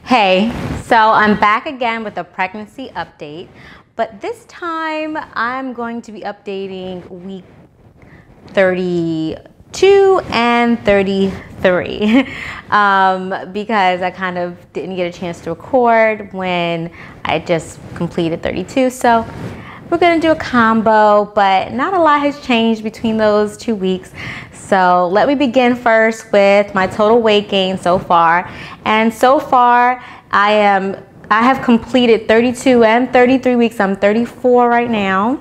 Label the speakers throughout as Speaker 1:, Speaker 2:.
Speaker 1: Hey, so I'm back again with a pregnancy update, but this time I'm going to be updating week 32 and 33 because I kind of didn't get a chance to record when I just completed 32. So we're gonna do a combo, but not a lot has changed between those 2 weeks. So let me begin first with my total weight gain so far. And so far, I have completed 32 and 33 weeks. I'm 34 right now.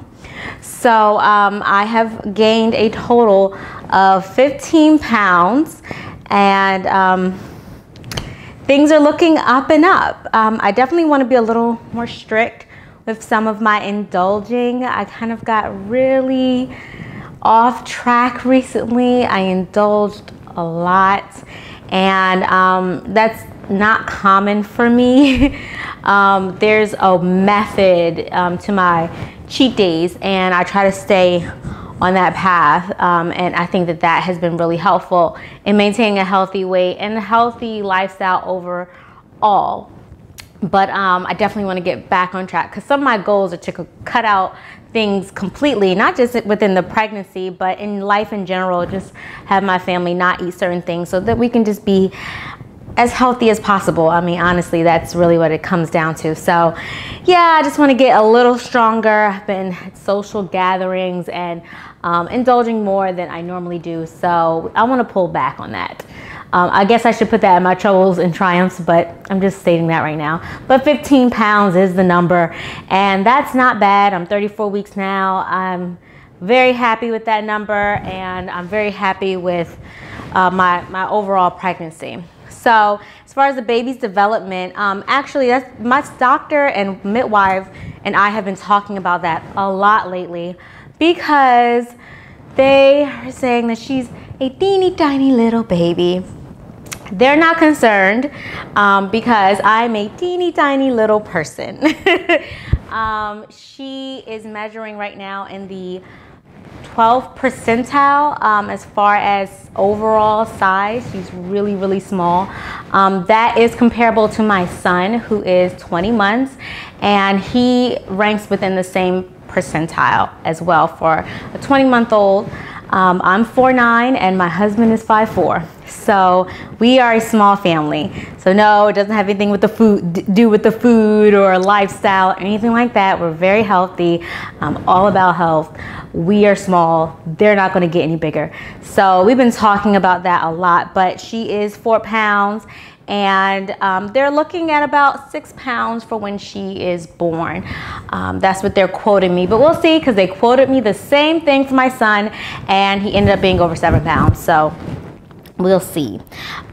Speaker 1: So I have gained a total of 15 pounds and things are looking up and up. I definitely want to be a little more strict with some of my indulging. I kind of got really off track recently. I indulged a lot and that's not common for me. There's a method to my cheat days and I try to stay on that path and I think that that has been really helpful in maintaining a healthy weight and a healthy lifestyle overall. But I definitely want to get back on track because some of my goals are to cut out things completely, not just within the pregnancy, but in life in general, just have my family not eat certain things so that we can just be as healthy as possible. I mean, honestly, that's really what it comes down to. So yeah, I just want to get a little stronger. I've been at social gatherings and indulging more than I normally do. So I want to pull back on that. I guess I should put that in my troubles and triumphs, but I'm just stating that right now. But 15 pounds is the number, and that's not bad. I'm 34 weeks now. I'm very happy with that number, and I'm very happy with my overall pregnancy. So as far as the baby's development, actually that's my doctor and midwife and I have been talking about that a lot lately because they are saying that she's a teeny tiny little baby. They're not concerned because I'm a teeny tiny little person. She is measuring right now in the 12th percentile as far as overall size. She's really, really small. That is comparable to my son, who is 20 months, and he ranks within the same percentile as well for a 20-month-old. I'm 4'9" and my husband is 5'4". So we are a small family. So no, it doesn't have anything with the food do with the food or lifestyle or anything like that. We're very healthy. I'm all about health. We are small. They're not going to get any bigger. So we've been talking about that a lot, but she is 4 pounds and they're looking at about 6 pounds for when she is born. That's what they're quoting me, but we'll see because they quoted me the same thing for my son and he ended up being over 7 pounds. So we'll see.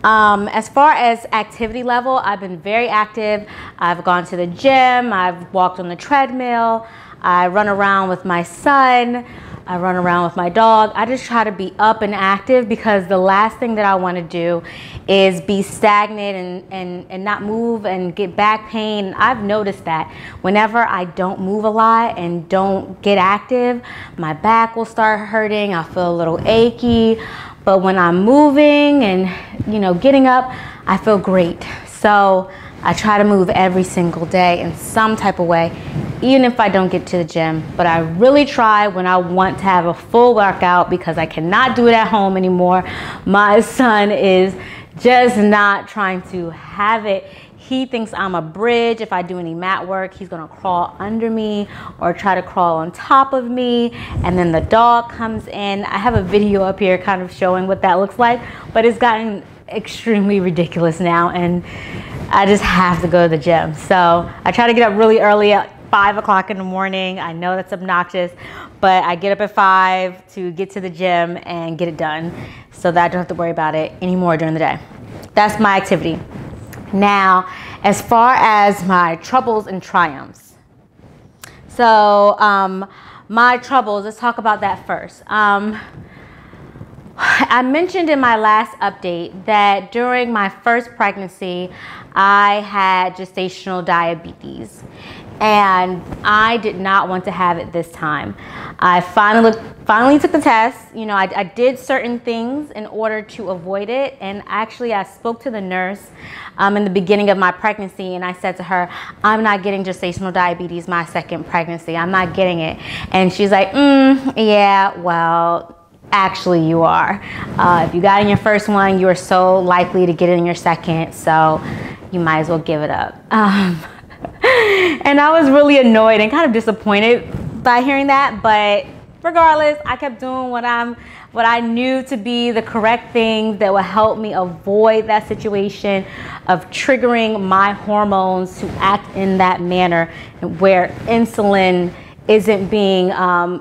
Speaker 1: As far as activity level, I've been very active. I've gone to the gym. I've walked on the treadmill. I run around with my son. I run around with my dog. I just try to be up and active because the last thing that I want to do is be stagnant and not move and get back pain. I've noticed that whenever I don't move a lot and don't get active, my back will start hurting. I'll feel a little achy. But when I'm moving and, you know, getting up, I feel great. So I try to move every single day in some type of way, even if I don't get to the gym. But I really try when I want to have a full workout because I cannot do it at home anymore. My son is just not trying to have it. He thinks I'm a bridge. If I do any mat work, he's gonna crawl under me or try to crawl on top of me. And then the dog comes in. I have a video up here kind of showing what that looks like, but it's gotten extremely ridiculous now and I just have to go to the gym. So I try to get up really early at 5 o'clock in the morning. I know that's obnoxious, but I get up at 5 to get to the gym and get it done so that I don't have to worry about it anymore during the day. That's my activity. Now, as far as my troubles and triumphs. So my troubles, let's talk about that first. I mentioned in my last update that during my first pregnancy, I had gestational diabetes and I did not want to have it this time. I finally looked finally took the test. You know, I did certain things in order to avoid it. And actually, I spoke to the nurse in the beginning of my pregnancy, and I said to her, I'm not getting gestational diabetes my second pregnancy. I'm not getting it. And she's like, yeah, well, actually you are. If you got in your first one, you are so likely to get it in your second, so you might as well give it up. And I was really annoyed and kind of disappointed by hearing that, but regardless, I kept doing what I knew to be the correct thing that would help me avoid that situation of triggering my hormones to act in that manner where insulin isn't being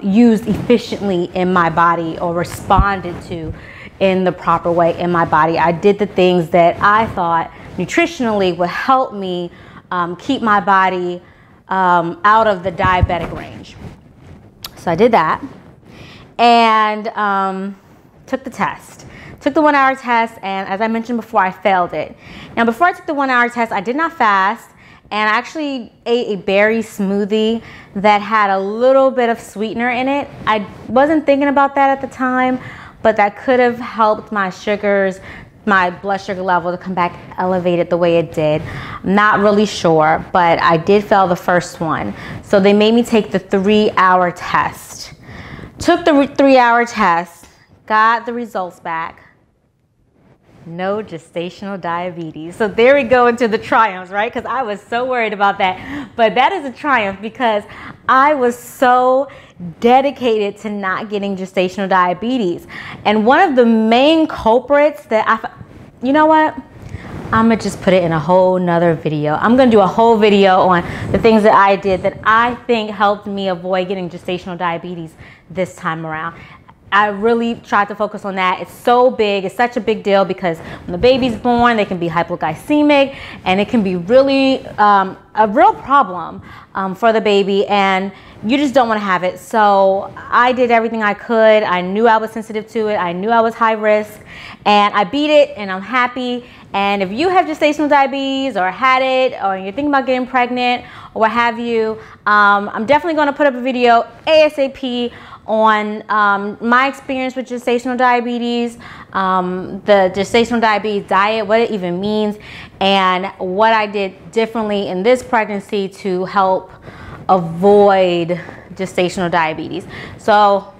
Speaker 1: used efficiently in my body or responded to in the proper way in my body. I did the things that I thought nutritionally would help me keep my body out of the diabetic range. So I did that and took the test. Took the 1 hour test, and as I mentioned before, I failed it. Now, before I took the 1 hour test, I did not fast, and I actually ate a berry smoothie that had a little bit of sweetener in it. I wasn't thinking about that at the time, but that could have helped my sugars, my blood sugar level to come back elevated the way it did. I'm not really sure, but I did fail the first one. So they made me take the 3 hour test. Took the 3 hour test, got the results back. No gestational diabetes. So there we go into the triumphs, right? Because I was so worried about that. But that is a triumph because I was so dedicated to not getting gestational diabetes. And one of the main culprits that you know what? I'm gonna just put it in a whole nother video. I'm gonna do a whole video on the things that I did that I think helped me avoid getting gestational diabetes this time around. I really tried to focus on that. It's so big, it's such a big deal because when the baby's born, they can be hypoglycemic and it can be really a real problem for the baby, and you just don't want to have it. So I did everything I could. I knew I was sensitive to it. I knew I was high risk, and I beat it, and I'm happy. And if you have gestational diabetes or had it, or you're thinking about getting pregnant or what have you, I'm definitely going to put up a video ASAP on my experience with gestational diabetes, the gestational diabetes diet, what it even means, and what I did differently in this pregnancy to help avoid gestational diabetes. So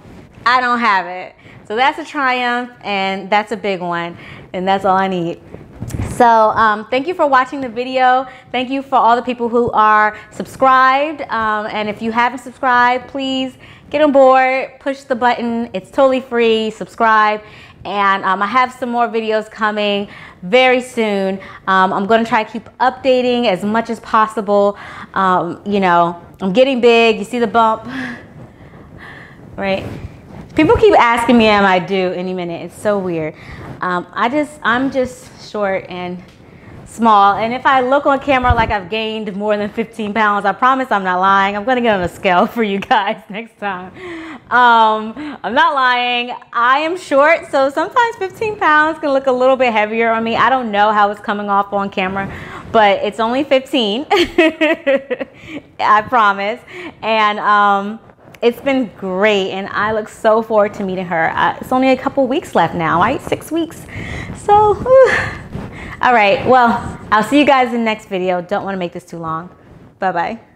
Speaker 1: I don't have it. So that's a triumph, and that's a big one, and that's all I need. So thank you for watching the video. Thank you for all the people who are subscribed. And if you haven't subscribed, please get on board, push the button. It's totally free. Subscribe. And I have some more videos coming very soon. I'm going to try to keep updating as much as possible. You know, I'm getting big. You see the bump, right? People keep asking me, am I due any minute? It's so weird. I'm just short and small, and if I look on camera like I've gained more than 15 pounds, I promise I'm not lying. I'm gonna get on a scale for you guys next time. I'm not lying. I am short, so sometimes 15 pounds can look a little bit heavier on me. I don't know how it's coming off on camera, but it's only 15. I promise. And it's been great, and I look so forward to meeting her. It's only a couple weeks left now, right? 6 weeks. So, whew. All right, well, I'll see you guys in the next video. Don't want to make this too long. Bye-bye.